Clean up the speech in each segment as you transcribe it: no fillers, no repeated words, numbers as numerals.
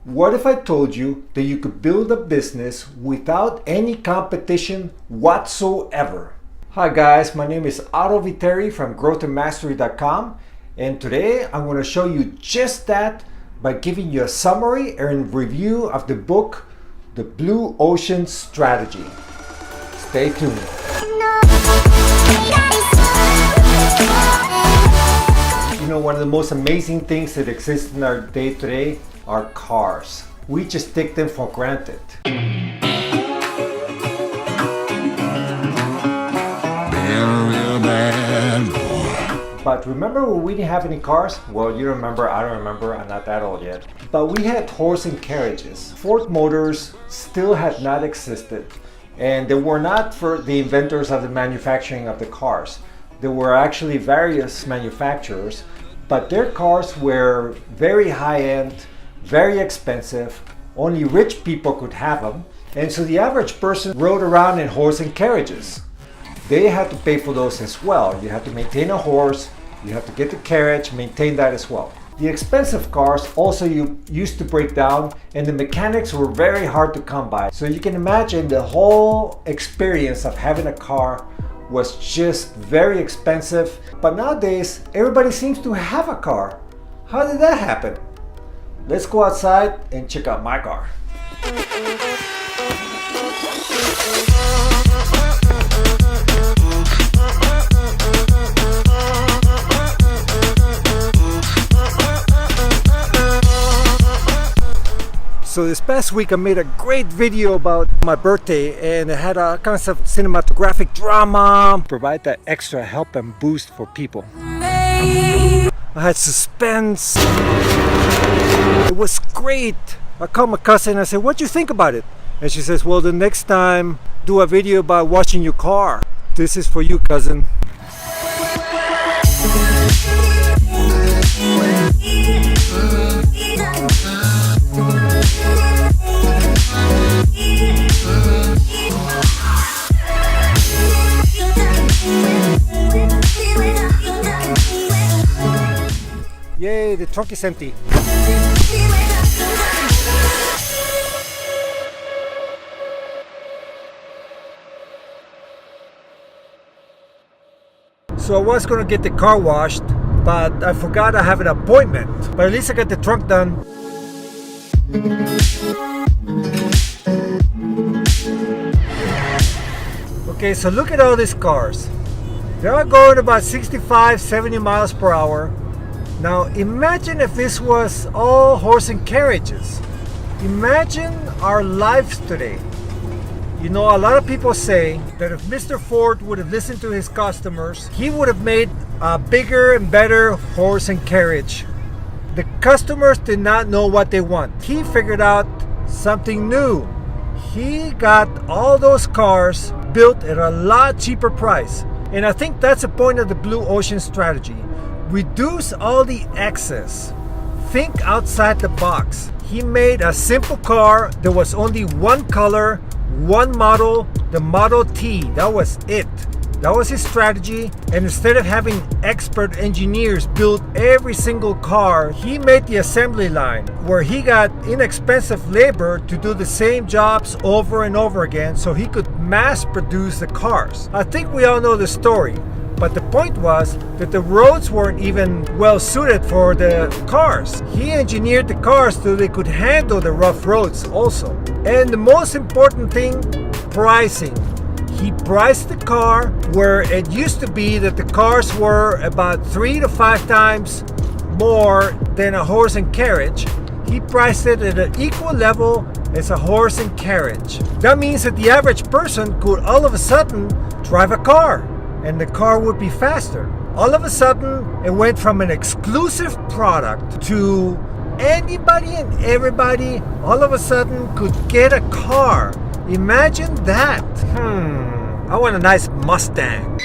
What if I told you that you could build a business without any competition whatsoever? Hi guys, my name is Otto Viteri from growthandmastery.com, and today I'm going to show you just that by giving you a summary and review of the book, The Blue Ocean Strategy. Stay tuned. You know, one of the most amazing things that exists in our day today are cars. We just take them for granted. But remember when we didn't have any cars? Well, you remember, I don't remember, I'm not that old yet. But we had horse and carriages. Ford Motors still had not existed, and they were not for the inventors of the manufacturing of the cars. There were actually various manufacturers, but their cars were very high-end, very expensive. Only rich people could have them, and so the average person rode around in horse and carriages. They had to pay for those as well. You have to maintain a horse, you have to get the carriage, maintain that as well. The expensive cars also used to break down, and the mechanics were very hard to come by. So you can imagine the whole experience of having a car was just very expensive. But nowadays, everybody seems to have a car. How did that happen? Let's go outside and check out my car. So this past week I made a great video about my birthday, and it had a kind of cinematographic drama, provide that extra help and boost for people. I had suspense. It was great. I called my cousin and I said, "What do you think about it?" And she says, "Well, the next time do a video about washing your car." This is for you, cousin. Yay, the trunk is empty. So I was going to get the car washed, but I forgot I have an appointment. But at least I got the trunk done. Okay, so look at all these cars. They're all going about 65, 70 miles per hour. Now imagine if this was all horse and carriages. Imagine our lives today. You know, a lot of people say that if Mr. Ford would have listened to his customers, he would have made a bigger and better horse and carriage. The customers did not know what they want. He figured out something new. He got all those cars built at a lot cheaper price. And I think that's the point of the Blue Ocean Strategy. Reduce all the excess. Think outside the box. He made a simple car. There was only one color, one model, the Model T. That was it. That was his strategy. And instead of having expert engineers build every single car, he made the assembly line where he got inexpensive labor to do the same jobs over and over again so he could mass produce the cars. I think we all know the story. But the point was that the roads weren't even well suited for the cars. He engineered the cars so they could handle the rough roads also. And the most important thing, pricing. He priced the car where it used to be that the cars were about 3 to 5 times more than a horse and carriage. He priced it at an equal level as a horse and carriage. That means that the average person could all of a sudden drive a car, and the car would be faster. All of a sudden, it went from an exclusive product to anybody and everybody all of a sudden could get a car. Imagine that. I want a nice Mustang.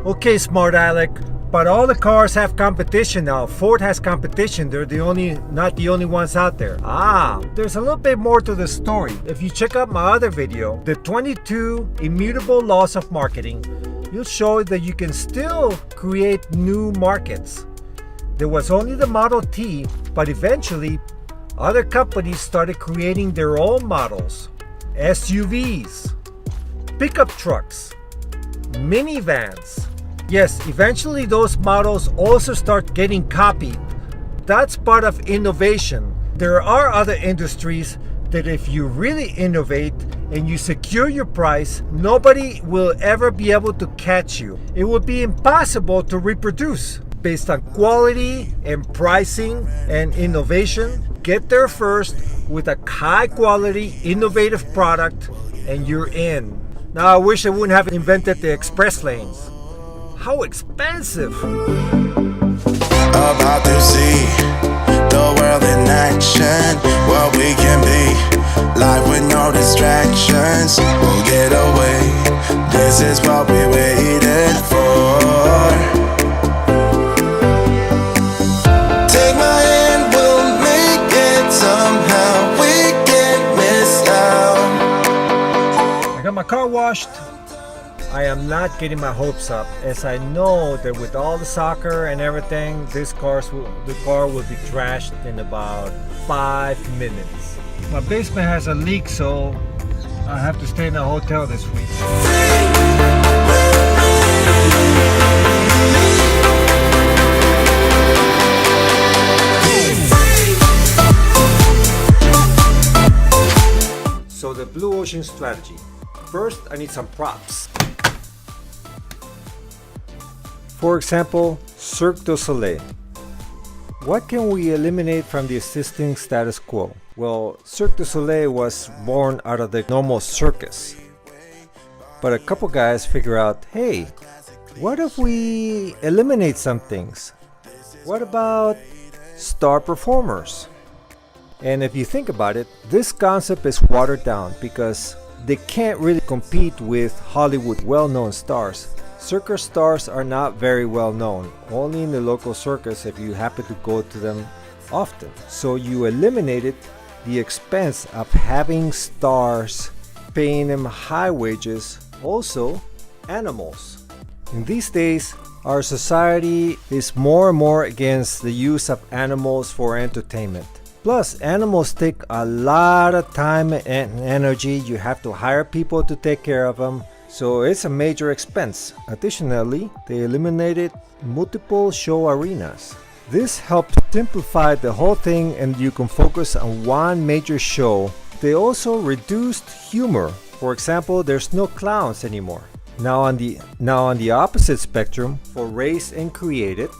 Okay, smart Alec, but all the cars have competition now. Ford has competition. They're not the only ones out there. There's a little bit more to the story. If you check out my other video, the 22 immutable laws of marketing, you'll show that you can still create new markets. There was only the Model T, But eventually, other companies started creating their own models, SUVs, pickup trucks, minivans. Yes, eventually those models also start getting copied. That's part of innovation. There are other industries that if you really innovate and you secure your price, nobody will ever be able to catch you. It would be impossible to reproduce. Based on quality and pricing and innovation, get there first with a high quality, innovative product, and you're in. Now I wish I wouldn't have invented the express lanes. How expensive! About to see the world in action, what we can be, life with no distractions, we'll get away, this is what we waited for. Take my hand, we'll make it somehow, we can't miss out. I got my car washed. I am not getting my hopes up, as I know that with all the soccer and everything, the car will be trashed in about 5 minutes. My basement has a leak, so I have to stay in a hotel this week. So the Blue Ocean strategy. First, I need some props. For example, Cirque du Soleil. What can we eliminate from the existing status quo? Well, Cirque du Soleil was born out of the normal circus. But a couple guys figure out, hey, what if we eliminate some things? What about star performers? And if you think about it, this concept is watered down because they can't really compete with Hollywood well-known stars. Circus stars are not very well known, only in the local circus if you happen to go to them often. So you eliminated the expense of having stars, paying them high wages, also animals. In these days, our society is more and more against the use of animals for entertainment. Plus, animals take a lot of time and energy. You have to hire people to take care of them. So it's a major expense. Additionally, they eliminated multiple show arenas. This helped simplify the whole thing and you can focus on one major show. They also reduced humor. For example, there's no clowns anymore. Now on the opposite spectrum, for race and created,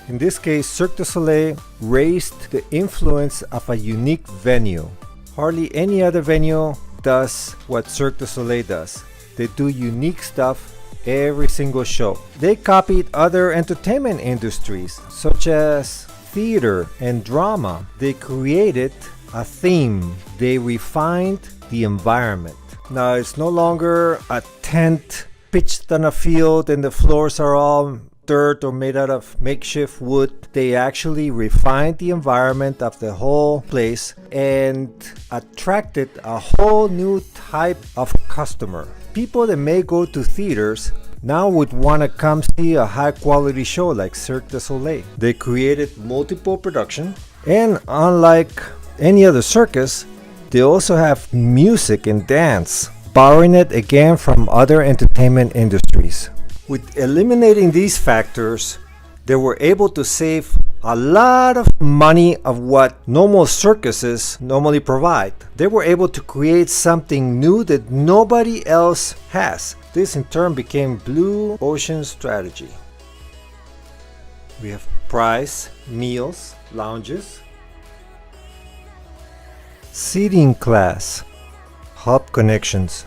in this case, Cirque du Soleil raised the influence of a unique venue. Hardly any other venue does what Cirque du Soleil does. They do unique stuff every single show. They copied other entertainment industries such as theater and drama. They created a theme. They refined the environment. Now it's no longer a tent pitched on a field and the floors are all dirt or made out of makeshift wood. They actually refined the environment of the whole place and attracted a whole new type of customer. People that may go to theaters now would want to come see a high quality show like Cirque du Soleil. They created multiple production, and unlike any other circus, they also have music and dance, borrowing it again from other entertainment industries. With eliminating these factors, they were able to save a lot of money of what normal circuses normally provide. They were able to create something new that nobody else has. This in turn became Blue Ocean strategy. We have price, meals, lounges, seating class, hub connections,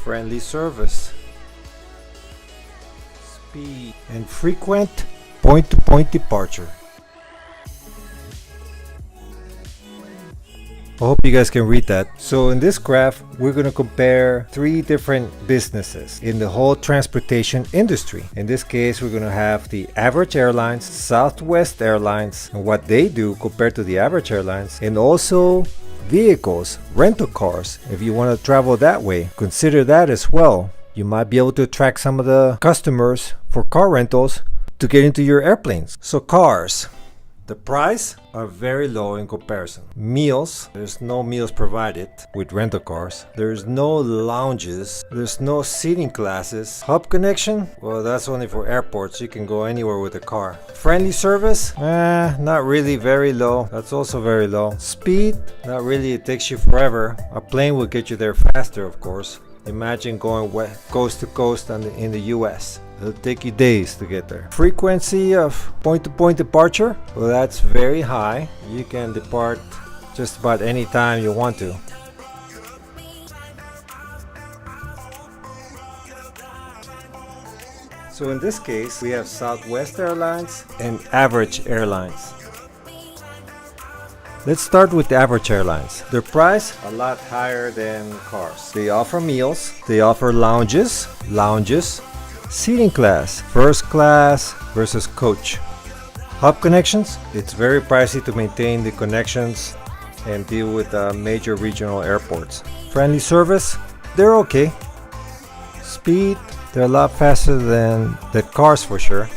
friendly service, speed, and frequent point-to-point departure. I hope you guys can read that. So in this graph, we're going to compare 3 different businesses in the whole transportation industry. In this case, we're going to have the average airlines, Southwest Airlines, and what they do compared to the average airlines, and also vehicles, rental cars. If you want to travel that way, consider that as well. You might be able to attract some of the customers for car rentals to get into your airplanes. So cars. The price are very low in comparison. Meals, there's no meals provided with rental cars. There's no lounges. There's no seating classes. Hub connection, well, that's only for airports. You can go anywhere with a car. Friendly service, not really, very low. That's also very low. Speed, not really, it takes you forever. A plane will get you there faster, of course. Imagine going coast to coast in the US. It'll take you days to get there. Frequency of point-to-point departure, well, that's very high. You can depart just about any time you want to. So in this case, we have Southwest Airlines and Average Airlines. Let's start with the Average Airlines. Their price, a lot higher than cars. They offer meals, they offer lounges, seating class, first class versus coach. Hub connections, it's very pricey to maintain the connections and deal with major regional airports. Friendly service, they're okay. Speed, they're a lot faster than the cars for sure.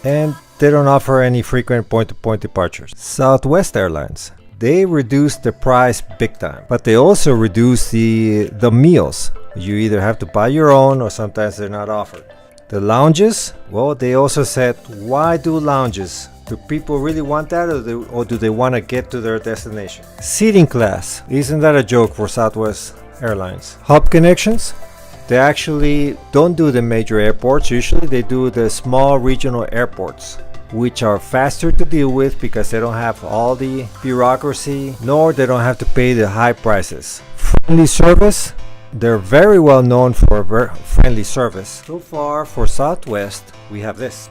And they don't offer any frequent point-to-point departures. Southwest Airlines, they reduce the price big time, but they also reduce the meals. You either have to buy your own or sometimes they're not offered. The lounges, well, they also said, why do lounges? Do people really want that, or do they want to get to their destination? Seating class, isn't that a joke for Southwest Airlines? Hub connections, they actually don't do the major airports. Usually they do the small regional airports, which are faster to deal with because they don't have all the bureaucracy, nor they don't have to pay the high prices. Friendly service, they're very well known for friendly service. So far for Southwest, we have this.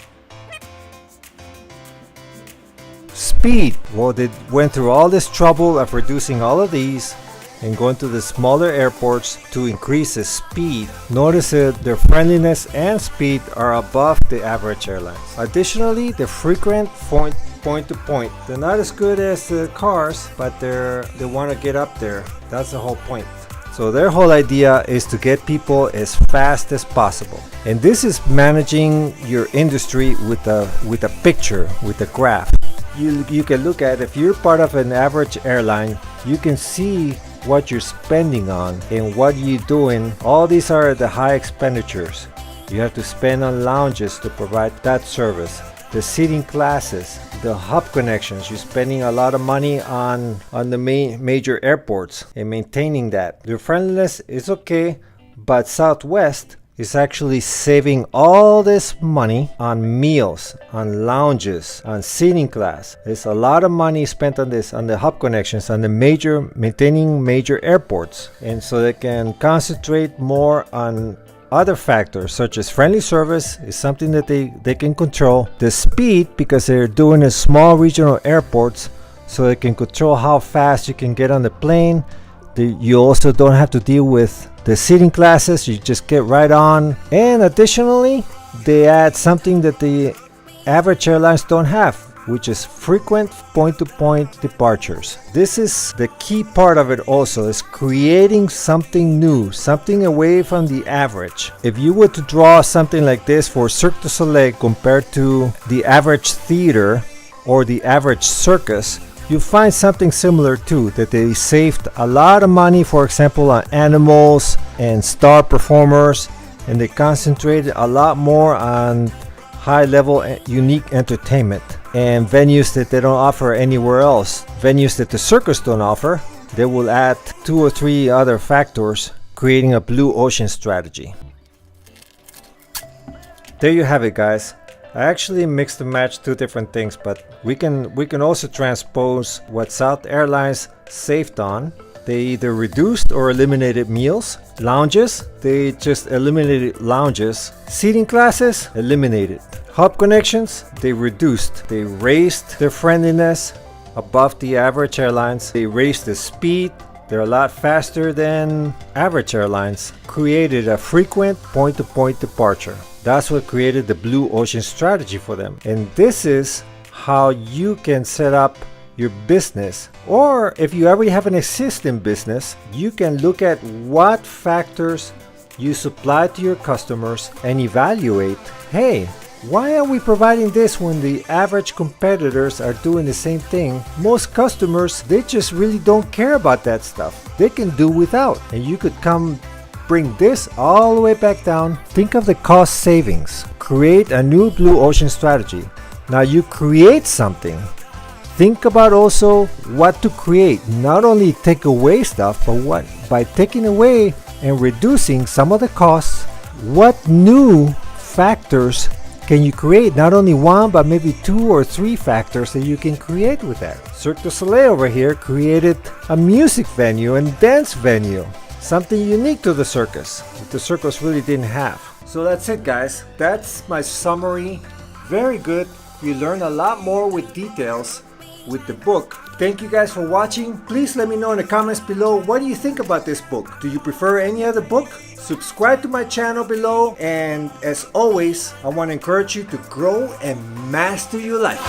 Speed, well, they went through all this trouble of reducing all of these and going to the smaller airports to increase the speed. Notice that their friendliness and speed are above the Average Airlines. Additionally, the frequent point to point, they're not as good as the cars, but they want to get up there. That's the whole point. So their whole idea is to get people as fast as possible. And this is managing your industry with a picture, with a graph. You can look at, if you're part of an Average Airline, you can see what you're spending on and what you're doing. All these are the high expenditures. You have to spend on lounges to provide that service. The seating classes, the hub connections, you're spending a lot of money on the major airports and maintaining that. Their friendliness is okay, but Southwest is actually saving all this money on meals, on lounges, on seating class. There's a lot of money spent on this, on the hub connections, on the maintaining major airports. And so they can concentrate more on other factors, such as friendly service is something that they can control. The speed, because they're doing a small regional airports, so they can control how fast you can get on the plane. You also don't have to deal with the seating classes, you just get right on. And additionally, they add something that the Average Airlines don't have, which is frequent point-to-point departures. This is the key part of it also, is creating something new, something away from the average. If you were to draw something like this for Cirque du Soleil compared to the average theater or the average circus, you find something similar too, that they saved a lot of money, for example, on animals and star performers, and they concentrated a lot more on high-level unique entertainment and venues that they don't offer anywhere else. Venues that the circus don't offer, they will add 2 or 3 other factors, creating a blue ocean strategy. There you have it, guys. I actually mixed and matched 2 different things, but we can also transpose what South Airlines saved on. They either reduced or eliminated meals. Lounges, they just eliminated lounges. Seating classes, eliminated. Hub connections, they reduced. They raised their friendliness above the Average Airlines. They raised the speed. They're a lot faster than Average Airlines. Created a frequent point-to-point departure. That's what created the blue ocean strategy for them. And this is how you can set up your business. Or if you already have an existing business, you can look at what factors you supply to your customers and evaluate, hey, Why are we providing this when the average competitors are doing the same thing? Most customers, they just really don't care about that stuff. They can do without. And you could come bring this all the way back down. Think of the cost savings. Create a new blue ocean strategy. Now you create something. Think about also what to create. Not only take away stuff, but what by taking away and reducing some of the costs, what new factors can you create? Not only one, but maybe 2 or 3 factors that you can create with that. Cirque du Soleil over here created a music venue and dance venue. Something unique to the circus that the circus really didn't have. So that's it, guys. That's my summary. Very good. You learn a lot more with details with the book. Thank you guys for watching. Please let me know in the comments below, what do you think about this book? Do you prefer any other book? Subscribe to my channel below, and as always, I want to encourage you to grow and master your life.